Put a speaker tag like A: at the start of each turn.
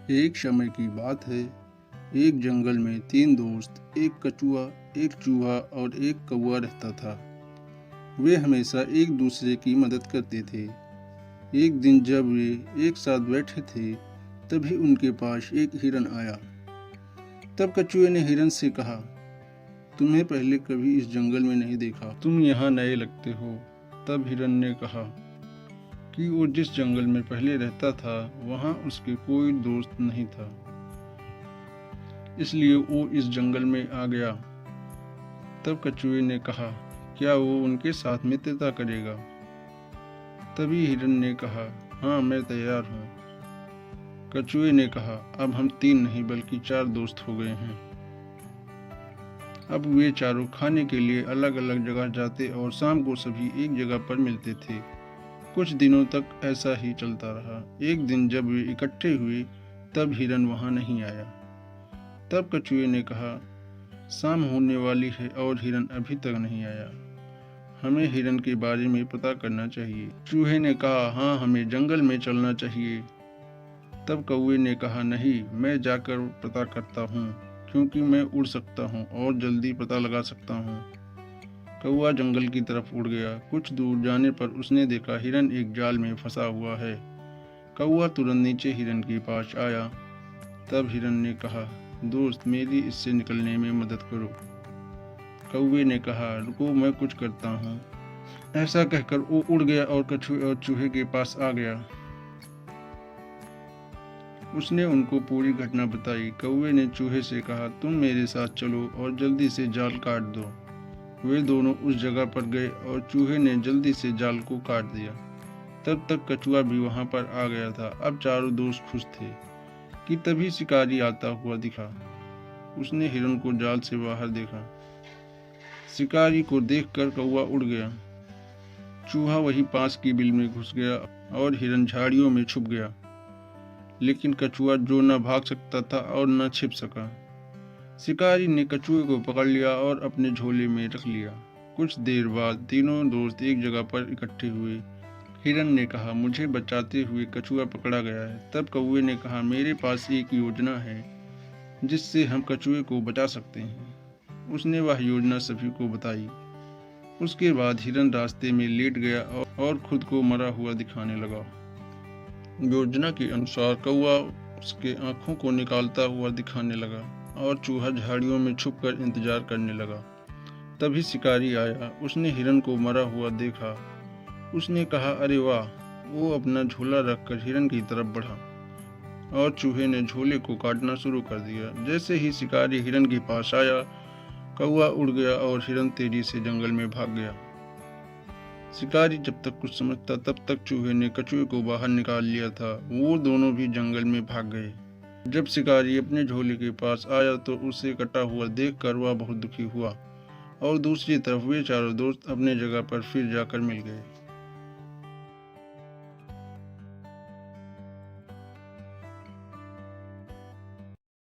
A: एक समय की बात है, एक जंगल में 3 दोस्त, एक कछुआ, एक चूहा और एक कौवा रहता था। वे हमेशा एक दूसरे की मदद करते थे। एक दिन जब वे एक साथ बैठे थे, तभी उनके पास एक हिरन आया। तब कछुए ने हिरन से कहा, तुम्हें पहले कभी इस जंगल में नहीं देखा, तुम यहाँ नए लगते हो। तब हिरन ने कहा कि वो जिस जंगल में पहले रहता था, वहाँ उसके कोई दोस्त नहीं था, इसलिए वो इस जंगल में आ गया। तब कछुए ने कहा, क्या वो उनके साथ मित्रता करेगा? तभी हिरन ने कहा, हाँ, मैं तैयार हूँ। कछुए ने कहा, अब हम 3 नहीं बल्कि 4 दोस्त हो गए हैं। अब वे चारों खाने के लिए अलग अलग जगह जाते और शाम को सभी एक जगह पर मिलते थे। कुछ दिनों तक ऐसा ही चलता रहा। एक दिन जब वे इकट्ठे हुए, तब हिरन वहां नहीं आया। तब कछुए ने कहा, शाम होने वाली है और हिरन अभी तक नहीं आया, हमें हिरन के बारे में पता करना चाहिए। चूहे ने कहा, हाँ, हमें जंगल में चलना चाहिए। तब कौवे ने कहा, नहीं, मैं जाकर पता करता हूँ, क्योंकि मैं उड़ सकता हूँ और जल्दी पता लगा सकता हूँ। कौवा जंगल की तरफ उड़ गया। कुछ दूर जाने पर उसने देखा हिरन एक जाल में फंसा हुआ है। कौवा तुरंत नीचे हिरन के पास आया। तब हिरन ने कहा, दोस्त, मेरी इससे निकलने में मदद करो। कौवे ने कहा, रुको, मैं कुछ करता हूँ। ऐसा कहकर वो उड़ गया और कछुए और चूहे के पास आ गया। उसने उनको पूरी घटना बताई। कौवे ने चूहे से कहा, तुम मेरे साथ चलो और जल्दी से जाल काट दो। वे दोनों उस जगह पर गए और चूहे ने जल्दी से जाल को काट दिया। तब तक कछुआ भी वहां पर आ गया था। अब चारों दोस्त खुश थे कि तभी शिकारी आता हुआ दिखा। उसने हिरन को जाल से बाहर देखा। शिकारी को देखकर कौवा उड़ गया। चूहा वही पास की बिल में घुस गया और हिरन झाड़ियों में छुप गया। लेकिन कछुआ जो न भाग सकता था और न छिप सका। शिकारी ने कछुए को पकड़ लिया और अपने झोले में रख लिया। कुछ देर बाद तीनों दोस्त एक जगह पर इकट्ठे हुए। हिरन ने कहा, मुझे बचाते हुए कछुआ पकड़ा गया है। तब कौवे ने कहा, मेरे पास एक योजना है जिससे हम कछुए को बचा सकते हैं। उसने वह योजना सभी को बताई। उसके बाद हिरन रास्ते में लेट गया और खुद को मरा हुआ दिखाने लगा। योजना के अनुसार कौवा उसके आंखों को निकालता हुआ दिखाने लगा और चूहा झाड़ियों में छुपकर इंतजार करने लगा। तभी शिकारी आया। उसने हिरन को मरा हुआ देखा। उसने कहा, अरे वाह! वो अपना झोला रखकर हिरन की तरफ बढ़ा और चूहे ने झोले को काटना शुरू कर दिया। जैसे ही शिकारी हिरन के पास आया, कौवा उड़ गया और हिरन तेजी से जंगल में भाग गया। शिकारी जब तक कुछ समझता तब तक चूहे ने कछुए को बाहर निकाल लिया था। वो दोनों भी जंगल में भाग गए। जब शिकारी अपने झोले के पास आया तो उसे कटा हुआ देखकर वह बहुत दुखी हुआ और दूसरी तरफ वे चारों दोस्त अपने जगह पर फिर जाकर मिल गए।